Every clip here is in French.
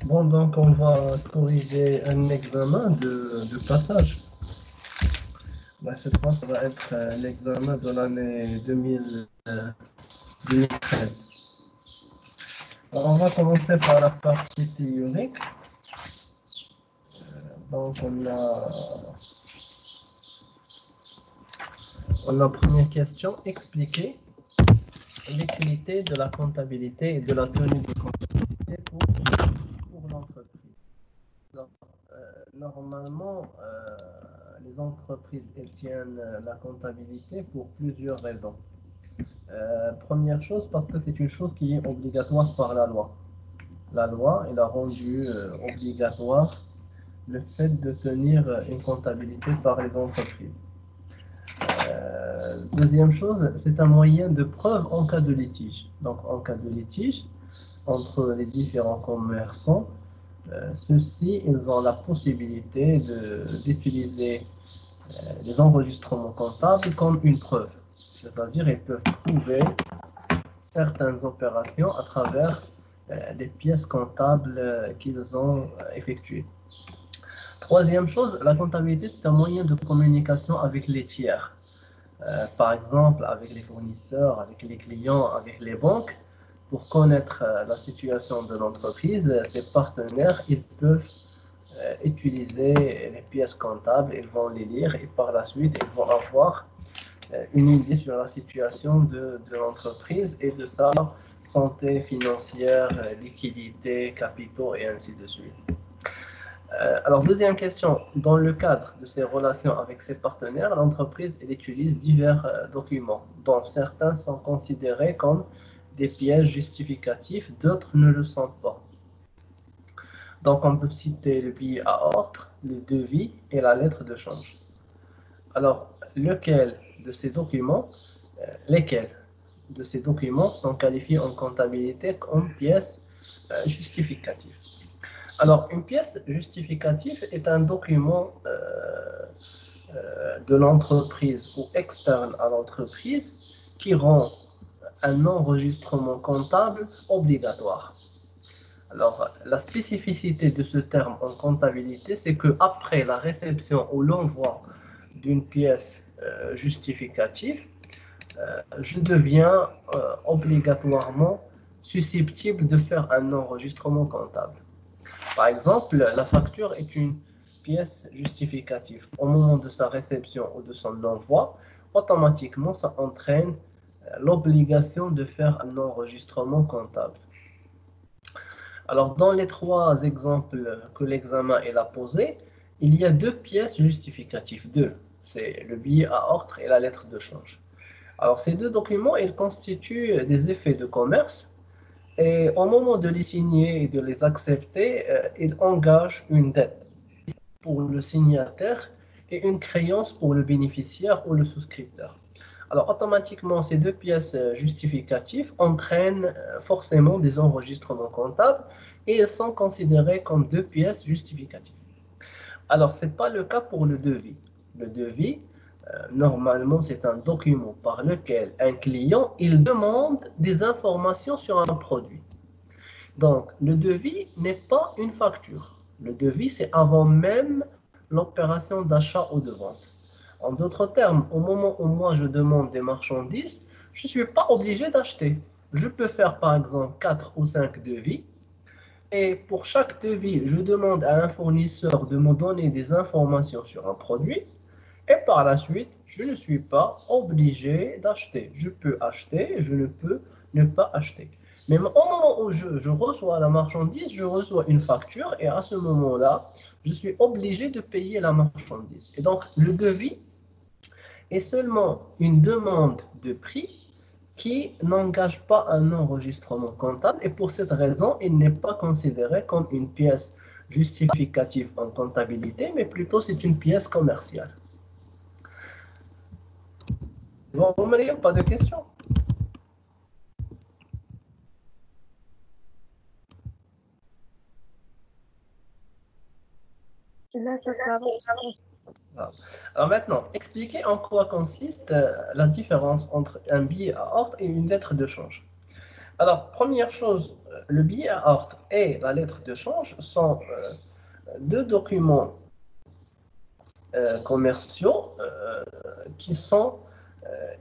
Bon, donc on va corriger un examen de passage. Cette fois, ça va être l'examen de l'année 2013. Alors, on va commencer par la partie théorique. Donc, on a première question, expliquer l'utilité de la comptabilité et de la tenue de comptabilité pour l'entreprise. Normalement, les entreprises elles tiennent la comptabilité pour plusieurs raisons. Première chose, parce que c'est une chose qui est obligatoire par la loi. La loi, elle a rendu obligatoire le fait de tenir une comptabilité par les entreprises. Deuxième chose, c'est un moyen de preuve en cas de litige. Donc, en cas de litige entre les différents commerçants, ceux-ci, ils ont la possibilité d'utiliser les enregistrements comptables comme une preuve. C'est-à-dire, ils peuvent prouver certaines opérations à travers les pièces comptables qu'ils ont effectuées. Troisième chose, la comptabilité, c'est un moyen de communication avec les tiers. Par exemple, avec les fournisseurs, avec les clients, avec les banques. Pour connaître la situation de l'entreprise, ses partenaires, ils peuvent utiliser les pièces comptables, ils vont les lire et par la suite, ils vont avoir une idée sur la situation de l'entreprise et de sa santé financière, liquidité, capitaux et ainsi de suite. Alors, deuxième question, dans le cadre de ses relations avec ses partenaires, l'entreprise elle utilise divers documents, dont certains sont considérés comme des pièges justificatifs, d'autres ne le sont pas. Donc, on peut citer le billet à ordre, le devis et la lettre de change. Alors, lesquels de ces documents sont qualifiés en comptabilité comme pièces justificatives? Alors, une pièce justificative est un document de l'entreprise ou externe à l'entreprise qui rend un enregistrement comptable obligatoire. Alors, la spécificité de ce terme en comptabilité, c'est qu'après la réception ou l'envoi d'une pièce justificative, je deviens obligatoirement susceptible de faire un enregistrement comptable. Par exemple, la facture est une pièce justificative. Au moment de sa réception ou de son envoi, automatiquement, ça entraîne l'obligation de faire un enregistrement comptable. Alors, dans les trois exemples que l'examen a posés, il y a deux pièces justificatives. Deux, c'est le billet à ordre et la lettre de change. Alors, ces deux documents, ils constituent des effets de commerce. Et au moment de les signer et de les accepter, ils engagent une dette pour le signataire et une créance pour le bénéficiaire ou le souscripteur. Alors, automatiquement, ces deux pièces justificatives entraînent forcément des enregistrements comptables et elles sont considérées comme deux pièces justificatives. Alors, ce n'est pas le cas pour le devis. Le devis, normalement, c'est un document par lequel un client il demande des informations sur un produit. Donc, le devis n'est pas une facture. Le devis, c'est avant même l'opération d'achat ou de vente. En d'autres termes, au moment où moi je demande des marchandises, je ne suis pas obligé d'acheter. Je peux faire par exemple 4 ou 5 devis et pour chaque devis, je demande à un fournisseur de me donner des informations sur un produit et par la suite, je ne suis pas obligé d'acheter. Je peux acheter, je ne peux ne pas acheter. Mais au moment où je reçois la marchandise, je reçois une facture et à ce moment-là, je suis obligé de payer la marchandise. Et donc, le devis est seulement une demande de prix qui n'engage pas un enregistrement comptable et pour cette raison, il n'est pas considéré comme une pièce justificative en comptabilité, mais plutôt c'est une pièce commerciale. Bon, Mariam, pas de questions? Là, ça va. Alors maintenant, expliquez en quoi consiste la différence entre un billet à ordre et une lettre de change. Alors, première chose, le billet à ordre et la lettre de change sont deux documents commerciaux qui sont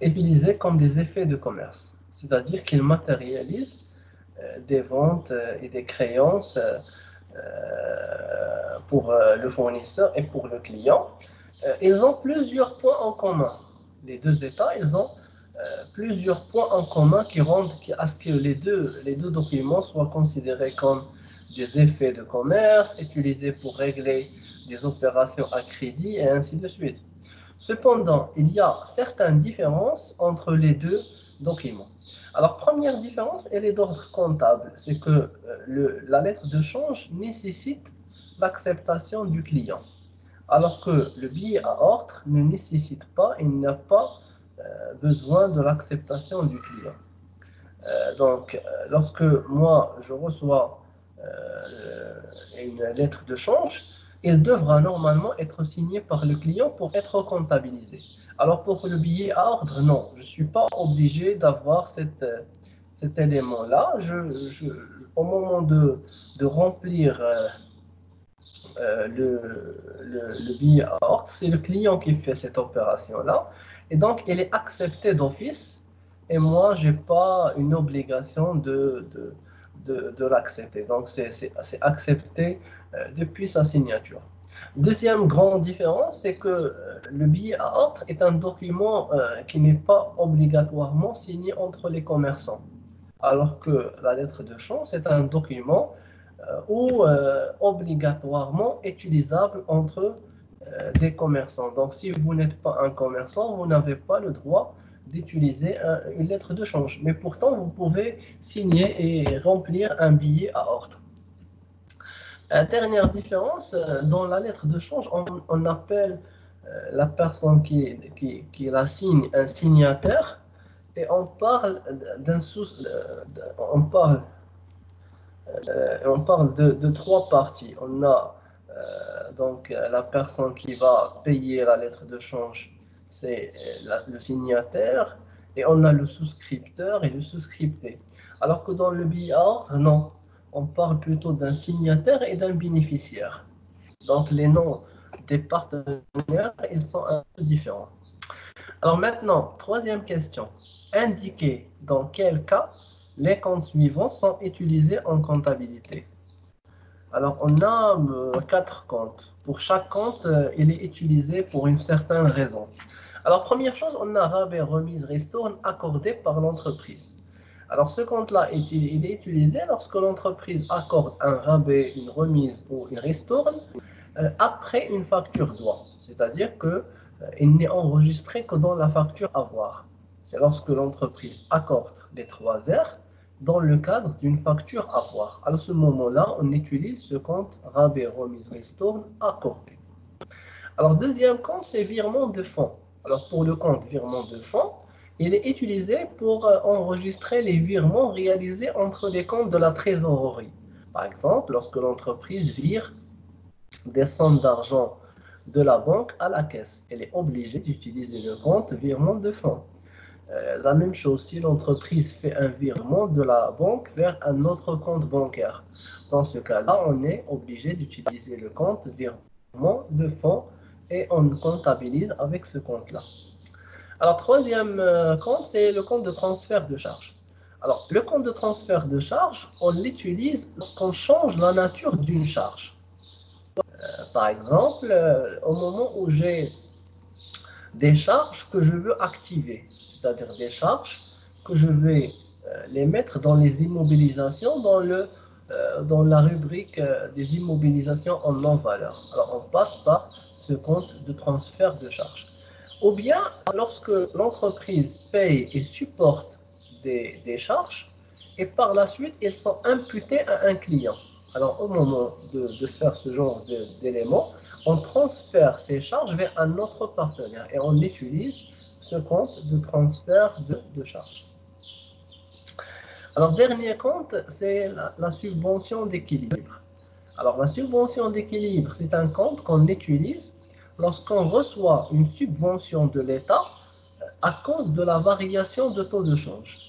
utilisés comme des effets de commerce. C'est-à-dire qu'ils matérialisent des ventes et des créances pour le fournisseur et pour le client. Ils ont plusieurs points en commun. Les deux États, ils ont plusieurs points en commun qui rendent à ce que les deux documents soient considérés comme des effets de commerce utilisés pour régler des opérations à crédit et ainsi de suite. Cependant, il y a certaines différences entre les deux documents. Alors, première différence, elle est d'ordre comptable. C'est que la lettre de change nécessite l'acceptation du client, alors que le billet à ordre ne nécessite pas, il n'a pas besoin de l'acceptation du client. Donc, lorsque moi, je reçois une lettre de change, il devra normalement être signé par le client pour être comptabilisé. Alors, pour le billet à ordre, non, je ne suis pas obligé d'avoir cet élément-là. Au moment de remplir le billet à ordre, c'est le client qui fait cette opération-là. Et donc, il est accepté d'office et moi, je n'ai pas une obligation de l'accepter. Donc, c'est accepté depuis sa signature. Deuxième grande différence, c'est que le billet à ordre est un document qui n'est pas obligatoirement signé entre les commerçants, alors que la lettre de change, c'est un document ou obligatoirement utilisable entre des commerçants. Donc, si vous n'êtes pas un commerçant, vous n'avez pas le droit d'utiliser une lettre de change. Mais pourtant, vous pouvez signer et remplir un billet à ordre. Dernière différence, dans la lettre de change, on appelle la personne qui la signe un signataire et on parle on parle de trois parties. On a donc la personne qui va payer la lettre de change, c'est le signataire, et on a le souscripteur et le souscripté. Alors que dans le billet à ordre, non, on parle plutôt d'un signataire et d'un bénéficiaire. Donc les noms des partenaires, ils sont un peu différents. Alors maintenant, troisième question. Indiquez dans quel cas les comptes suivants sont utilisés en comptabilité. Alors, on a 4 comptes. Pour chaque compte, il est utilisé pour une certaine raison. Alors, première chose, on a rabais, remise, ristourne accordé par l'entreprise. Alors, ce compte-là, il est utilisé lorsque l'entreprise accorde un rabais, une remise ou une ristourne après une facture droit. C'est-à-dire qu'il n'est enregistré que dans la facture avoir. C'est lorsque l'entreprise accorde les 3 R dans le cadre d'une facture avoir. À ce moment-là, on utilise ce compte rabais, remise, ristourne accordé. Alors, deuxième compte, c'est virement de fonds. Alors, pour le compte virement de fonds, il est utilisé pour enregistrer les virements réalisés entre les comptes de la trésorerie. Par exemple, lorsque l'entreprise vire des sommes d'argent de la banque à la caisse, elle est obligée d'utiliser le compte virement de fonds. La même chose si l'entreprise fait un virement de la banque vers un autre compte bancaire. Dans ce cas-là, on est obligé d'utiliser le compte virement de fonds et on comptabilise avec ce compte-là. Alors, troisième compte, c'est le compte de transfert de charge. Alors, le compte de transfert de charge, on l'utilise lorsqu'on change la nature d'une charge. Par exemple, au moment où j'ai des charges que je veux activer, c'est-à-dire des charges que je vais les mettre dans les immobilisations, dans la rubrique des immobilisations en non-valeur. Alors, on passe par ce compte de transfert de charges. Ou bien, lorsque l'entreprise paye et supporte des charges, et par la suite, elles sont imputées à un client. Alors, au moment de faire ce genre d'éléments, on transfère ces charges vers un autre partenaire et on utilise ce compte de transfert de charges. Alors, dernier compte, c'est la subvention d'équilibre. Alors, la subvention d'équilibre, c'est un compte qu'on utilise lorsqu'on reçoit une subvention de l'État à cause de la variation de taux de change.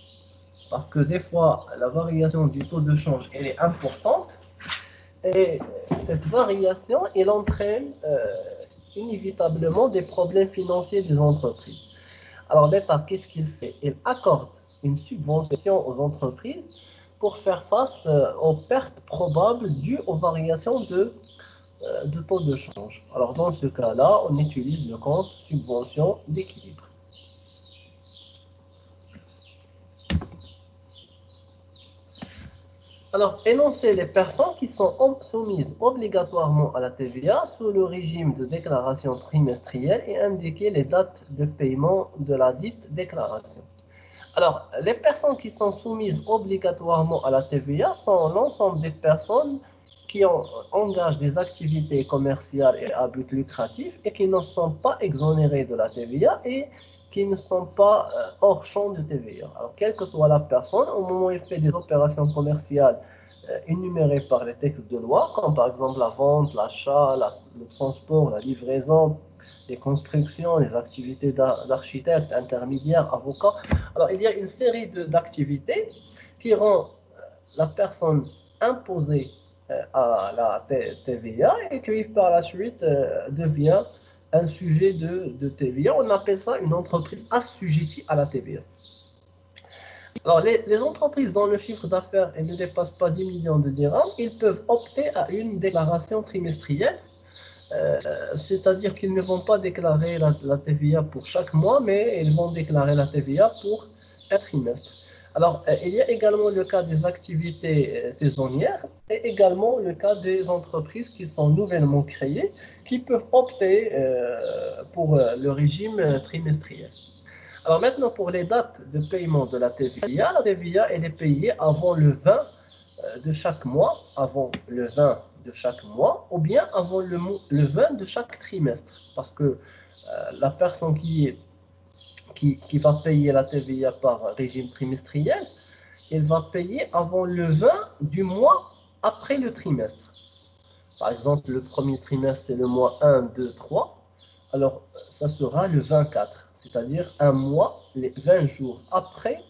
parce que des fois, la variation du taux de change, elle est importante, et cette variation, elle entraîne inévitablement des problèmes financiers des entreprises. Alors l'État, qu'est-ce qu'il fait? Il accorde une subvention aux entreprises pour faire face aux pertes probables dues aux variations de taux de change. Alors dans ce cas-là, on utilise le compte subvention d'équilibre. Alors, énoncer les personnes qui sont soumises obligatoirement à la TVA sous le régime de déclaration trimestrielle et indiquer les dates de paiement de la dite déclaration. Alors, les personnes qui sont soumises obligatoirement à la TVA sont l'ensemble des personnes qui engagent des activités commerciales et à but lucratif et qui ne sont pas exonérées de la TVA et qui ne sont pas hors champ de TVA. Alors, quelle que soit la personne, au moment où il fait des opérations commerciales énumérées par les textes de loi, comme par exemple la vente, l'achat, le transport, la livraison, les constructions, les activités d'architecte, intermédiaire, avocat. Alors, il y a une série d'activités qui rend la personne imposée à la TVA et qui par la suite devient un sujet de TVA. On appelle ça une entreprise assujettie à la TVA. Alors, les entreprises dont le chiffre d'affaires ne dépasse pas 10 millions de dirhams, ils peuvent opter à une déclaration trimestrielle, c'est-à-dire qu'ils ne vont pas déclarer la TVA pour chaque mois, mais ils vont déclarer la TVA pour un trimestre. Alors, il y a également le cas des activités saisonnières et également le cas des entreprises qui sont nouvellement créées, qui peuvent opter pour le régime trimestriel. Alors maintenant, pour les dates de paiement de la TVA, elle est payée avant le 20 de chaque mois, avant le 20 de chaque mois, ou bien avant le 20 de chaque trimestre. Parce que la personne qui va payer la TVA par régime trimestriel, elle va payer avant le 20 du mois après le trimestre. Par exemple, le premier trimestre, c'est le mois 1, 2, 3. Alors, ça sera le 24, c'est-à-dire un mois, les 20 jours après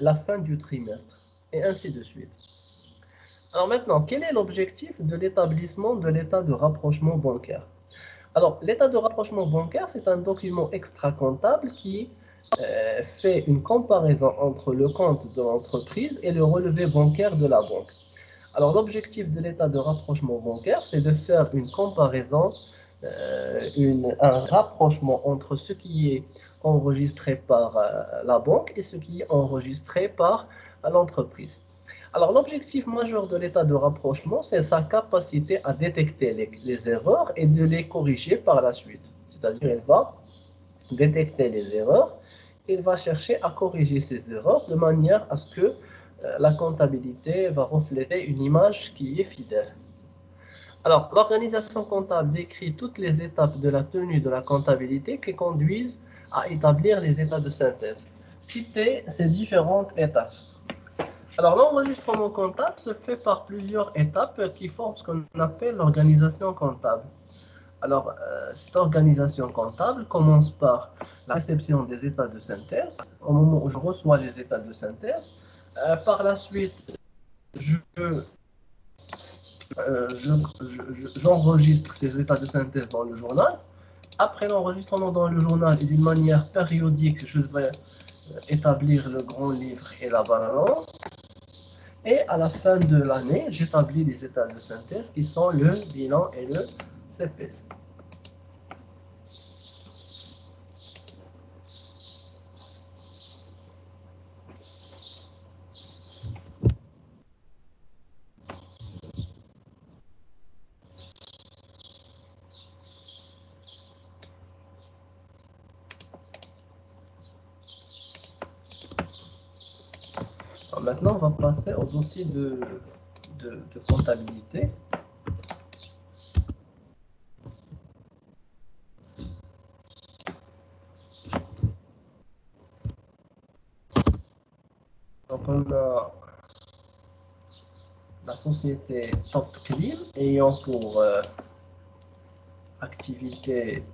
la fin du trimestre, et ainsi de suite. Alors maintenant, quel est l'objectif de l'établissement de l'état de rapprochement bancaire? Alors, l'état de rapprochement bancaire, c'est un document extra-comptable qui fait une comparaison entre le compte de l'entreprise et le relevé bancaire de la banque. Alors, l'objectif de l'état de rapprochement bancaire, c'est de faire une comparaison, un rapprochement entre ce qui est enregistré par la banque et ce qui est enregistré par l'entreprise. Alors, l'objectif majeur de l'état de rapprochement, c'est sa capacité à détecter les erreurs et de les corriger par la suite. C'est-à-dire, il va détecter les erreurs, il va chercher à corriger ces erreurs de manière à ce que la comptabilité va refléter une image qui est fidèle. Alors, l'organisation comptable décrit toutes les étapes de la tenue de la comptabilité qui conduisent à établir les états de synthèse. Citez ces différentes étapes. Alors, l'enregistrement comptable se fait par plusieurs étapes qui forment ce qu'on appelle l'organisation comptable. Alors, cette organisation comptable commence par la réception des états de synthèse, au moment où je reçois les états de synthèse. Par la suite, j'enregistre ces états de synthèse dans le journal. Après l'enregistrement dans le journal et d'une manière périodique, je vais établir le grand livre et la balance. Et à la fin de l'année, j'établis les états de synthèse qui sont le bilan et le CPC. Alors maintenant, on va passer au dossier de comptabilité. Donc on a la société Top Clean ayant pour activité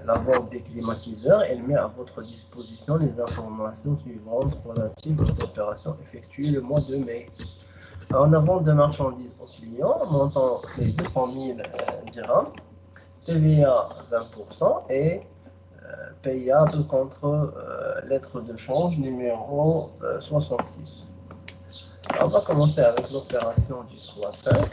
la vente des climatiseurs, elle met à votre disposition les informations suivantes relatives aux opérations effectuées le mois de mai. En avant de marchandises au client, montant c'est 200 000 dirhams, TVA 20% et payable contre lettre de change numéro 66. On va commencer avec l'opération du 3-5.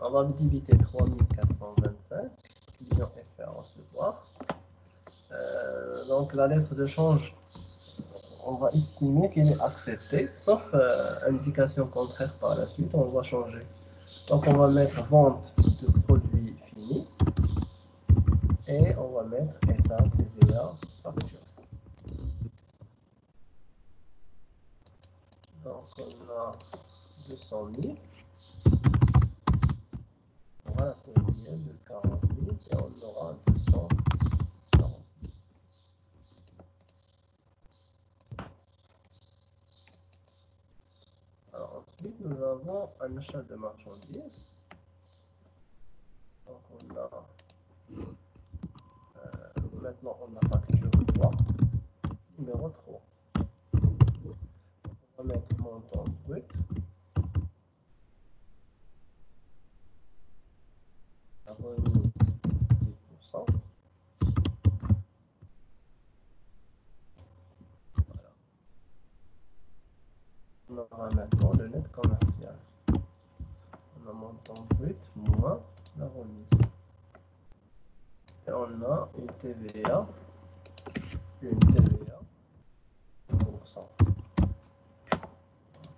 On va débiter 3425, client FR recevoir. Donc la lettre de change, on va estimer qu'elle est acceptée, sauf indication contraire par la suite, on va changer. Donc on va mettre vente de produits finis et on va mettre état TVA facture. Donc on a 200 000. On aura la quotidienne de 40 000 et on aura 240 000. Alors ensuite, nous avons un achat de marchandises. Donc on a maintenant on a facture 3, numéro 3. On va mettre montant brut. La remise 10%. Voilà. On aura maintenant le net commercial. On a montant brut moins la remise. Et on a une TVA 10%.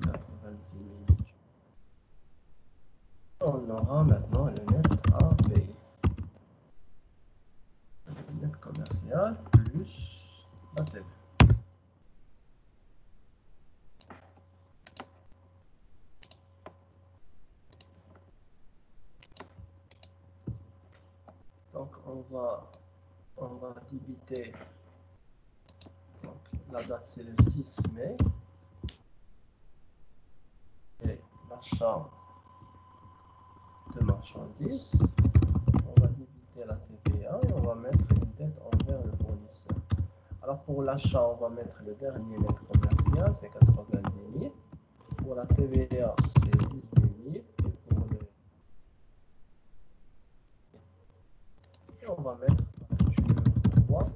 90 000. On aura maintenant le net à payer. Le net commercial plus la TVA. Donc on va débiter, donc la date c'est le 6 mai et l'achat de marchandises. On va débiter la TVA et on va mettre une dette envers le fournisseur. Alors pour l'achat, on va mettre le dernier net commercial, c'est 90 000. Pour la TVA, c'est 18 000. Et pour le... Et on va mettre facture 3.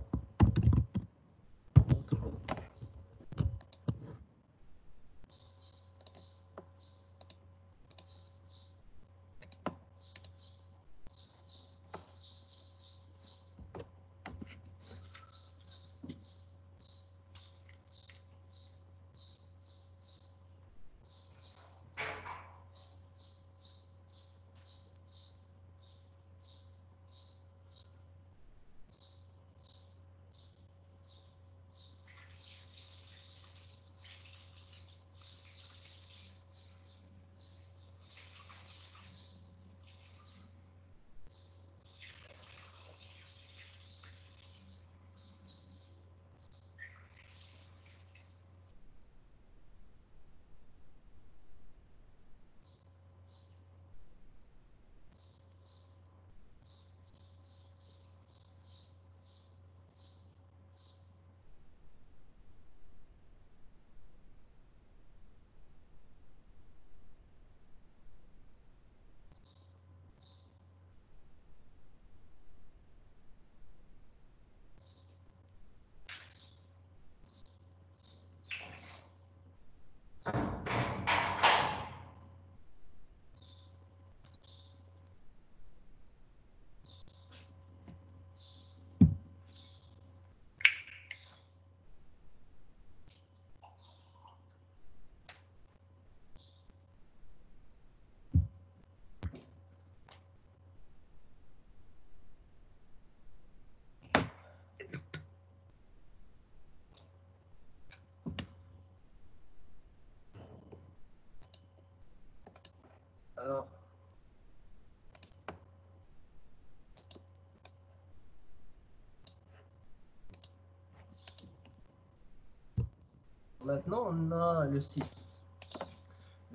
maintenant, on a le 6.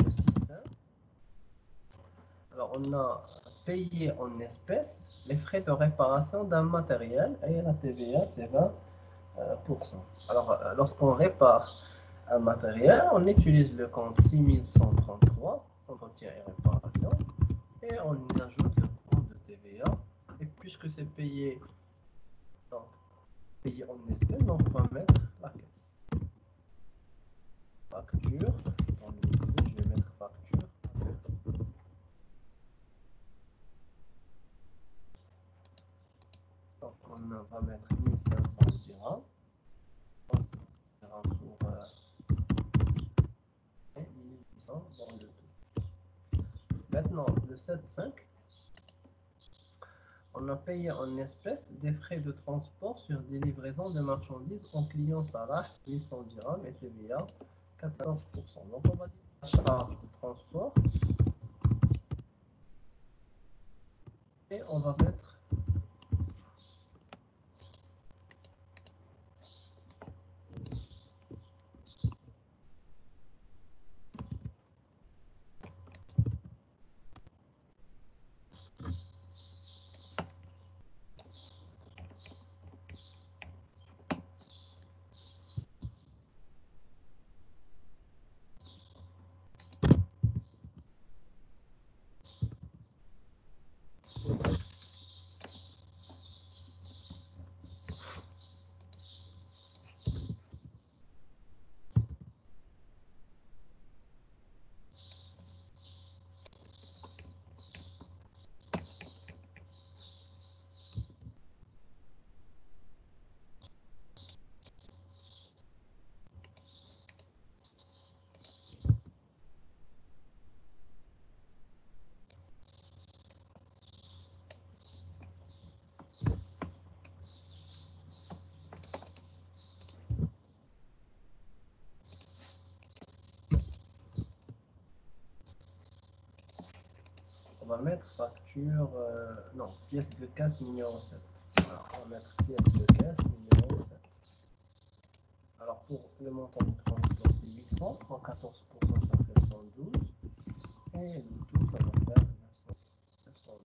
Le 6, hein. Alors, on a payé en espèces les frais de réparation d'un matériel et la TVA, c'est 20%. Alors, lorsqu'on répare un matériel, on utilise le compte 6133, entretien et réparation, et on y ajoute le compte de TVA. Et puisque c'est payé, donc, payé en espèces, donc on va mettre la caisse. Facture, je vais mettre facture. Donc on va mettre 1500 dirhams. 300 dirhams pour 1800 dans le tout. Maintenant, le 7,5, on a payé en espèces des frais de transport sur des livraisons de marchandises en client Salah, 800 dirhams et TVA 14%. Donc on va dire la charge de transport et on va mettre on va mettre facture, non, pièce de caisse numéro 7. Alors, on va mettre pièce de caisse numéro 7. Alors, pour le montant du transport, c'est 800. En 14%, ça fait 112. Et le tout, ça va faire 912.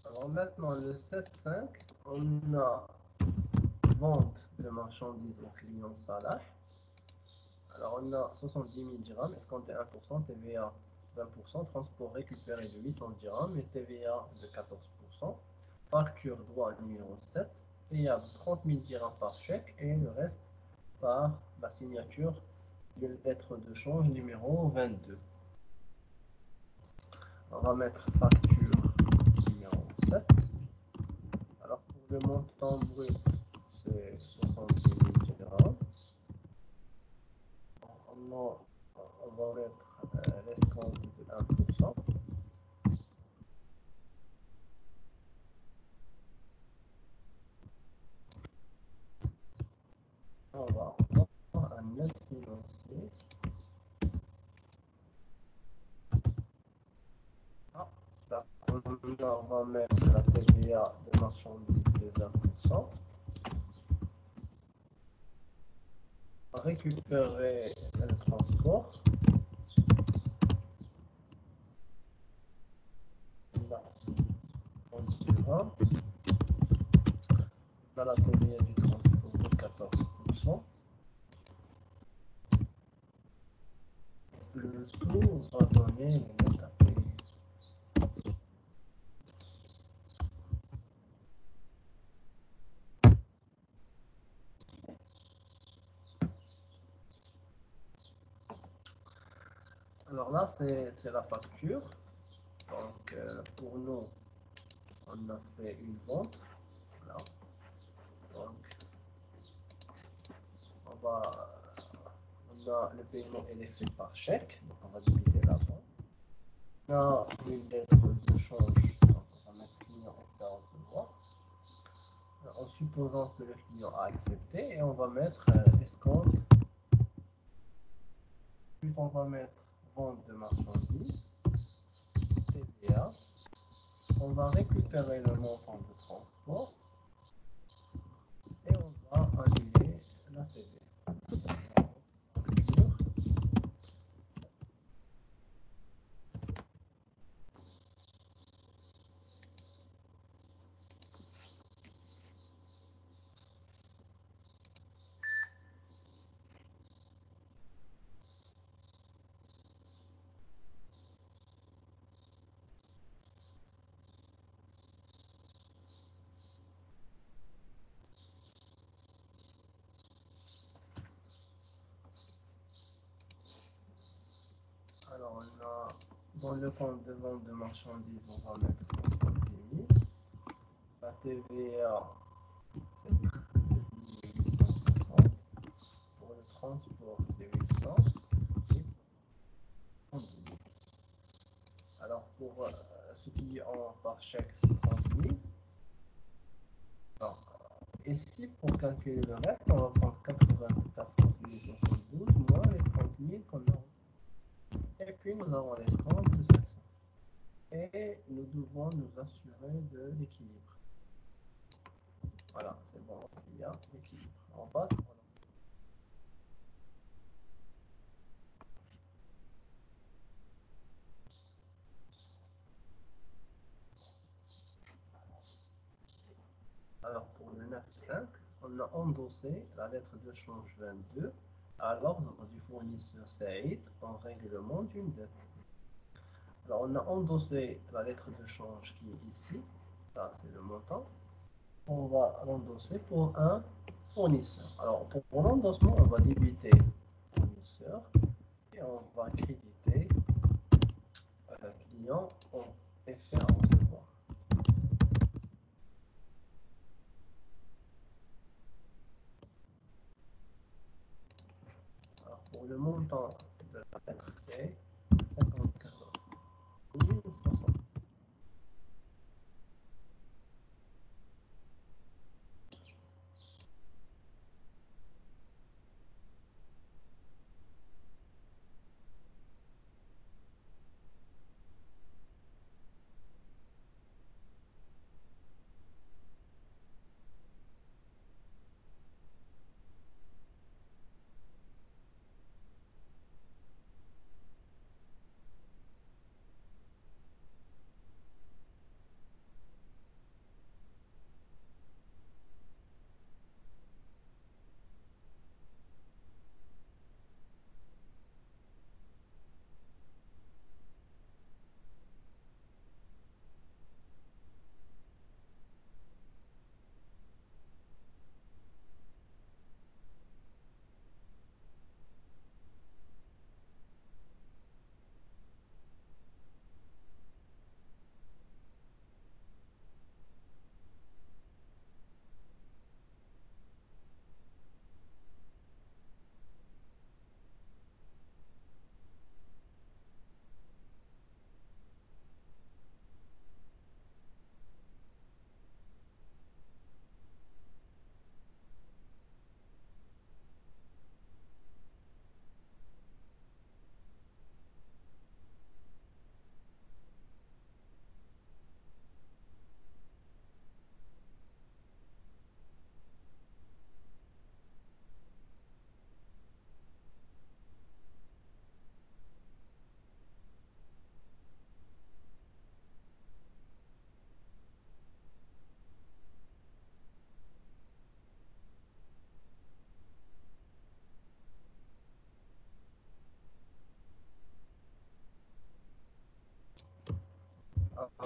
Alors maintenant, le 7,5, on a vente de marchandises au client Salah. Alors, on a 70 000 dirhams, escompté 1%, TVA 20%, transport récupéré de 800 dirhams et TVA de 14%. Facture droit numéro 7, payable 30 000 dirhams par chèque et le reste par la signature de lettre de change numéro 22. On va mettre facture numéro 7. Alors, pour le montant brut, c'est 70 000 dirhams. On va mettre l'escompte de 1%. On va avoir un net financier on va mettre la TVA de marchandises de 20%. On va récupérer le transport. Là, on suivra. Dans la TVA du transport de 14%. Le tout va donner le net à payer. Alors là, c'est la facture. Donc, pour nous, on a fait une vente. Voilà. Donc, on a le paiement est fait par chèque. Donc, on va débiter la vente. On a une lettre de change. Donc, on va mettre client en faire recevoir. En supposant que le client a accepté. Et on va mettre escompte. Puis, on va mettre vente de marchandises. TVA. On va récupérer le montant de transport et on va annuler la TVA. Alors, on a dans le compte de vente de marchandises, on va mettre 70 000. La TVA, c'est 1860. Pour le transport, c'est 800. Et 30 000. Alors, pour ce qui est en par chèque, c'est 30 000. Alors, ici, pour calculer le reste, on va prendre 84 72 moins les 30 000 qu'on a. Et puis, nous avons l'escompte de 700. Et nous devons nous assurer de l'équilibre. Voilà, c'est bon, il y a l'équilibre. On passe. Voilà. Alors, pour le 9.5, on a endossé la lettre de change 22 à l'ordre du fournisseur Saïd en règlement d'une dette. Alors, on a endossé la lettre de change qui est ici. Ça, c'est le montant. On va l'endosser pour un fournisseur. Alors, pour l'endossement, on va débiter le fournisseur et on va créditer le client en effet à recevoir. Alors, pour le montant de la lettre, c'est 54 500.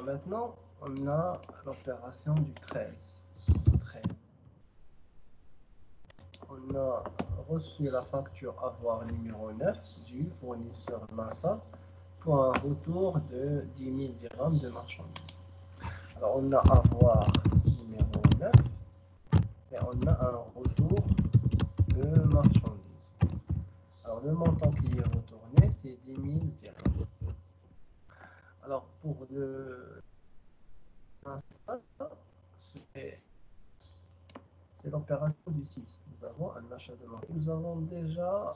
Alors maintenant, on a l'opération du 13. On a reçu la facture avoir numéro 9 du fournisseur NASA pour un retour de 10 000 dirhams de marchandises. Alors on a avoir numéro 9 et on a un retour de marchandises. Alors le montant qui est retourné, c'est 10 000 dirhams. Alors pour le c'est l'opération du 6. Nous avons un achat de marché. Nous avons déjà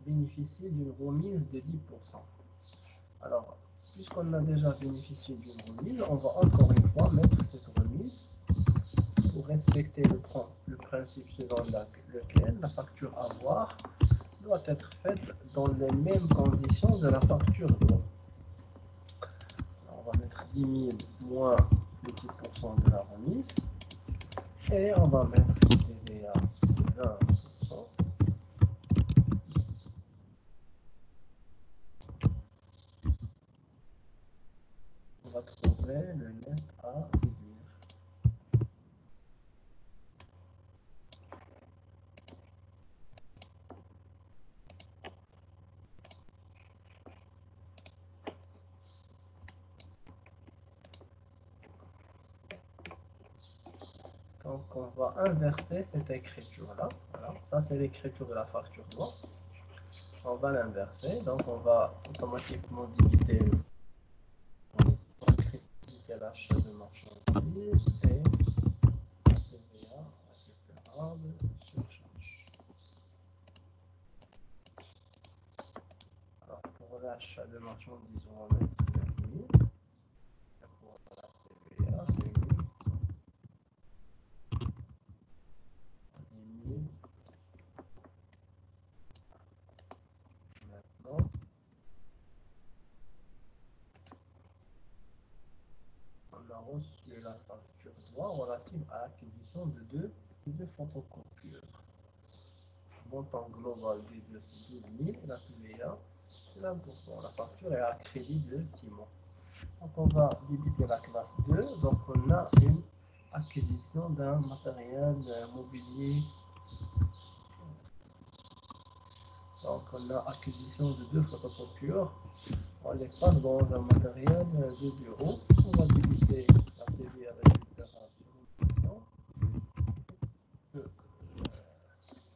bénéficié d'une remise de 10%. Alors, puisqu'on a déjà bénéficié d'une remise, on va encore une fois mettre cette remise pour respecter le principe selon lequel la facture à voir doit être faite dans les mêmes conditions de la facture doit. On va mettre 10 000 moins les 10% de la remise et on va mettre TVA de 20%. On va trouver le net à déduire. Donc on va inverser cette écriture-là. Voilà, ça c'est l'écriture de la facture droit. On va l'inverser, donc on va automatiquement diviser l'achat de marchandises et TVA récupérable surcharge. Alors pour l'achat de marchandises, on va mettre 9 000. Pour la TVA, c'est 1000. 10 000. Maintenant, on a reçu la facture droit relative à l'acquisition de deux photocopieurs. Le montant global des deux, c'est 12 000 et la TVA, c'est 20%. La facture est à crédit de 6 mois. Donc on va débiter la classe 2. Donc on a une acquisition d'un matériel mobilier. Donc on a acquisition de deux photocopieurs. On les passe dans un matériel de bureau. On va débiter la TVA récupérable sur une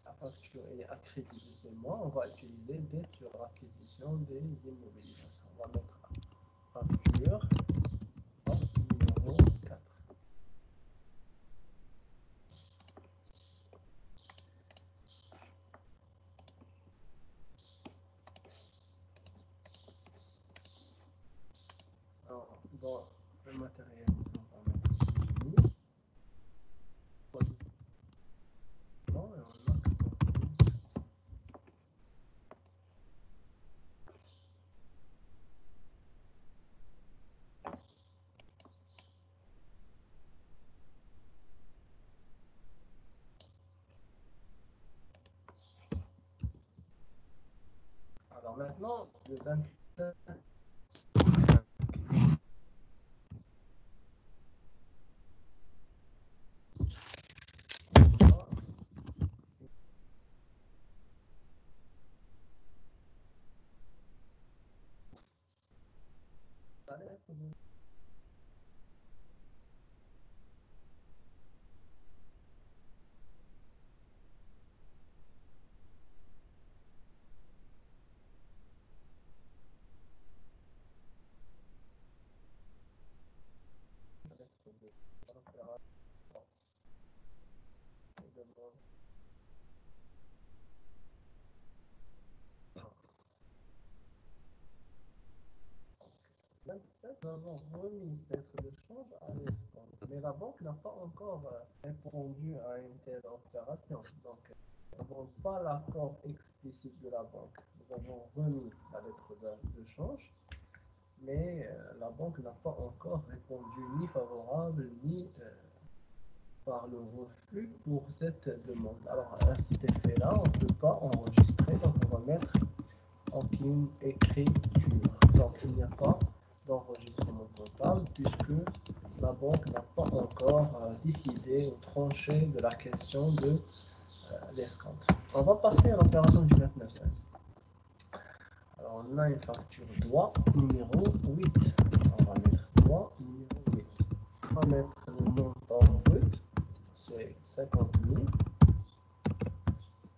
la facture est à crédit de ce mois. On va utiliser dette sur acquisition des immobilisations. On va mettre facture numéro 4. Alors, dans le matériel, on va mettre 12 000. Et on a 14 000. Alors maintenant, le 27. Nous avons remis cette lettre de change à l'escompte, mais la banque n'a pas encore répondu à une telle opération. Donc, nous n'avons pas l'accord explicite de la banque. Nous avons remis la lettre de change, mais la banque n'a pas encore répondu ni favorable ni par le refus pour cette demande. Alors, à cet effet-là, on ne peut pas enregistrer, donc on va mettre aucune écriture. Donc, il n'y a pas d'enregistrement comptable puisque la banque n'a pas encore décidé ou tranché de la question de l'escompte. On va passer à l'opération du 29.5. Alors on a une facture droit numéro 8. On va mettre droit numéro 8. On va mettre le montant brut, c'est 50 000.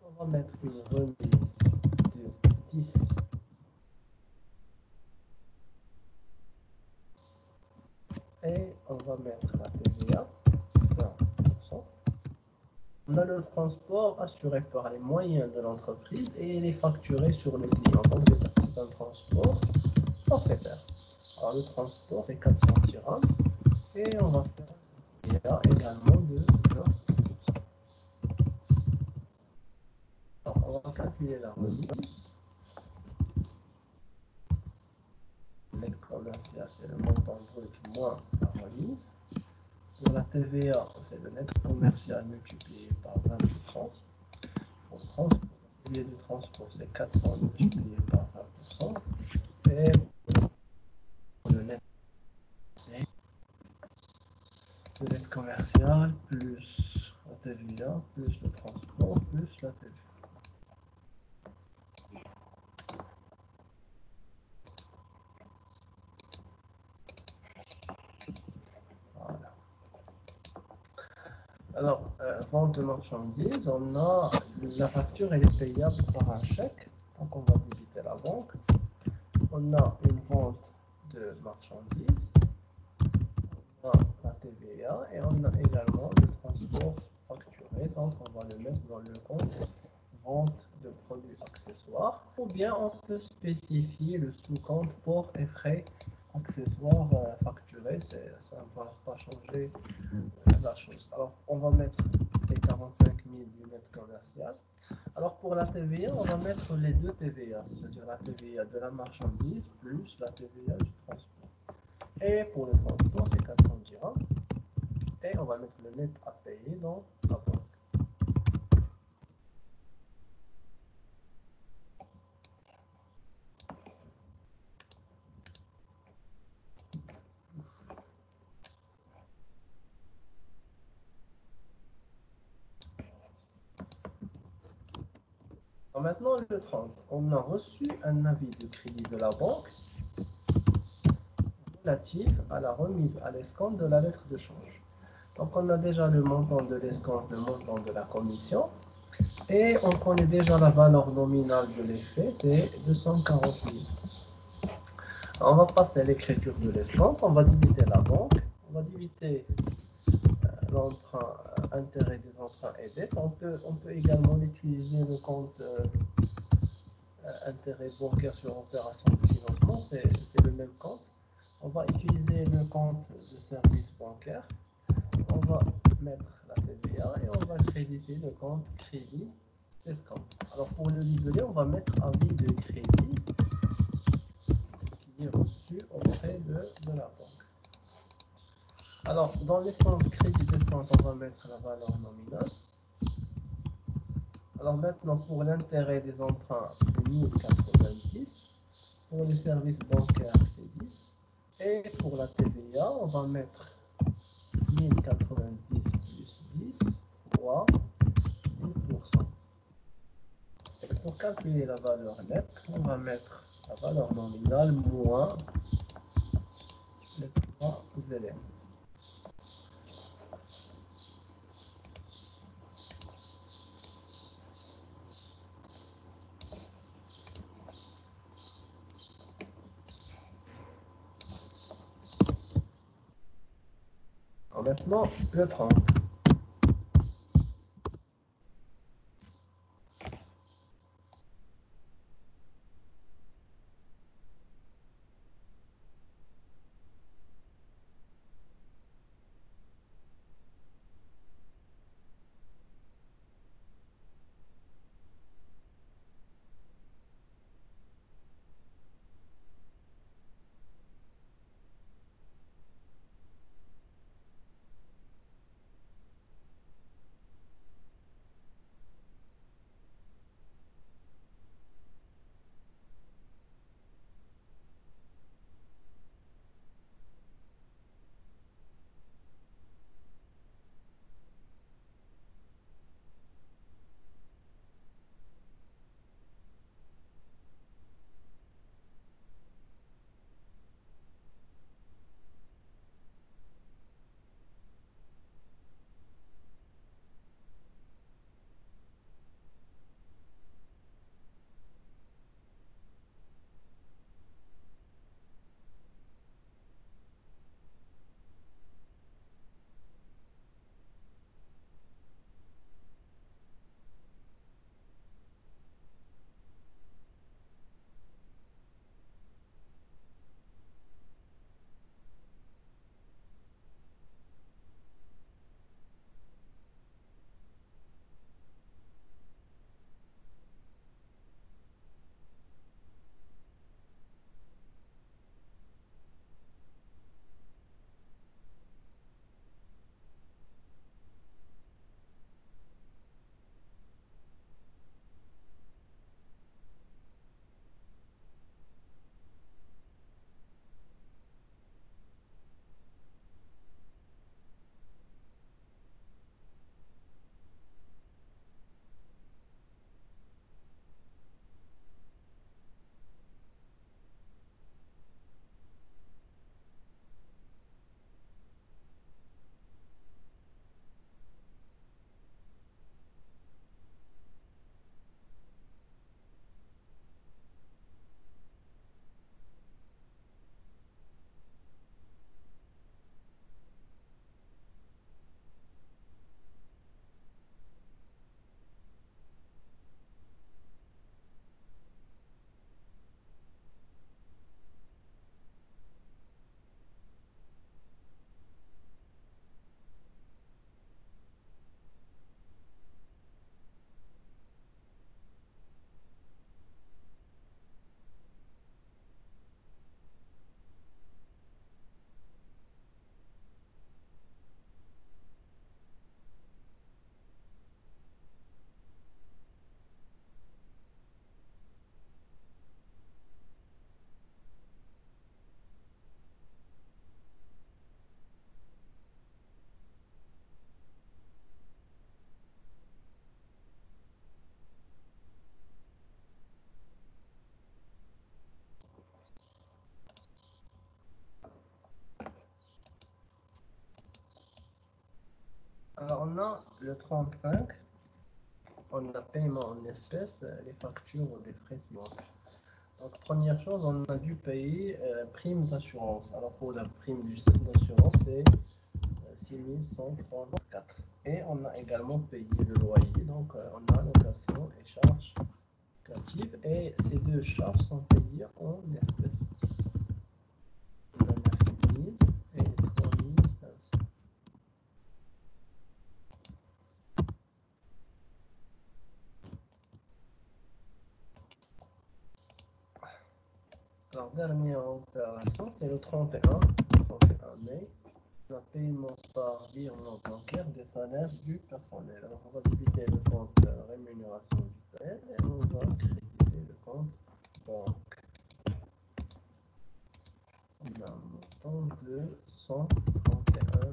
On va mettre une remise de 10. Et on va mettre la TVA, 20%. On a le transport assuré par les moyens de l'entreprise et il est facturé sur le client. Donc c'est un transport forfaitaire. Alors le transport c'est 400 dirhams et on va faire TVA également de 20%. Alors on va calculer la remise. Le net commercial c'est le montant brut moins la remise. Pour la TVA, c'est le net commercial multiplié par 20%. Pour le transport, le billet de transport, c'est 400 multiplié par 20%. Et pour le net, c'est le net commercial plus la TVA, plus le transport, plus la TVA. Voilà. Alors, vente de marchandises, on a la facture, elle est payable par un chèque. Donc, on va débiter la banque. On a une vente de marchandises. On a la TVA et on a également le transport facturé. Donc, on va le mettre dans le compte vente de produits accessoires. Ou bien, on peut spécifier le sous-compte pour et frais accessoires facturés. Ça ne va pas changer la chose. Alors, on va mettre les 45 000 du net commercial. Alors, pour la TVA, on va mettre les deux TVA, c'est-à-dire la TVA de la marchandise plus la TVA du transport. Et pour le transport, c'est 400 dirhams. Et on va mettre le net à payer dans la banque. Alors maintenant, le 30, on a reçu un avis de crédit de la banque relatif à la remise à l'escompte de la lettre de change. Donc, on a déjà le montant de l'escompte, le montant de la commission. Et on connaît déjà la valeur nominale de l'effet, c'est 240 000. On va passer à l'écriture de l'escompte, on va débiter la banque, on va débiter l'emprunt, intérêt des emprunts et dettes. On peut également utiliser le compte intérêt bancaire sur opération de financement, c'est le même compte. On va utiliser le compte de service bancaire, on va mettre la TVA et on va créditer le compte crédit escompte. Alors pour le livret, on va mettre avis de crédit qui est reçu auprès de la banque. Alors dans les fonds de crédit escompte, on va mettre la valeur nominale. Alors maintenant pour l'intérêt des emprunts, c'est 1090. Pour les services bancaires, c'est 10. Et pour la TVA, on va mettre 1090 plus 10 fois 10%. Et pour calculer la valeur nette, on va mettre la valeur nominale moins les 3 éléments. Alors maintenant, le 30. on a le 35, on a paiement en espèces, les factures ou les frais suivants. Donc, première chose, on a dû payer prime d'assurance. Alors, pour la prime d'assurance, c'est 6134. Et on a également payé le loyer. Donc, on a location et charges locatives. Et ces deux charges sont payées en espèces. On a 9000 et 3500. Alors, dernière opération, c'est le 31 mai. Le paiement par virement bancaire des salaires du personnel. Alors, on va débiter le compte rémunération du personnel et on va créditer le compte banque. On a un montant de 131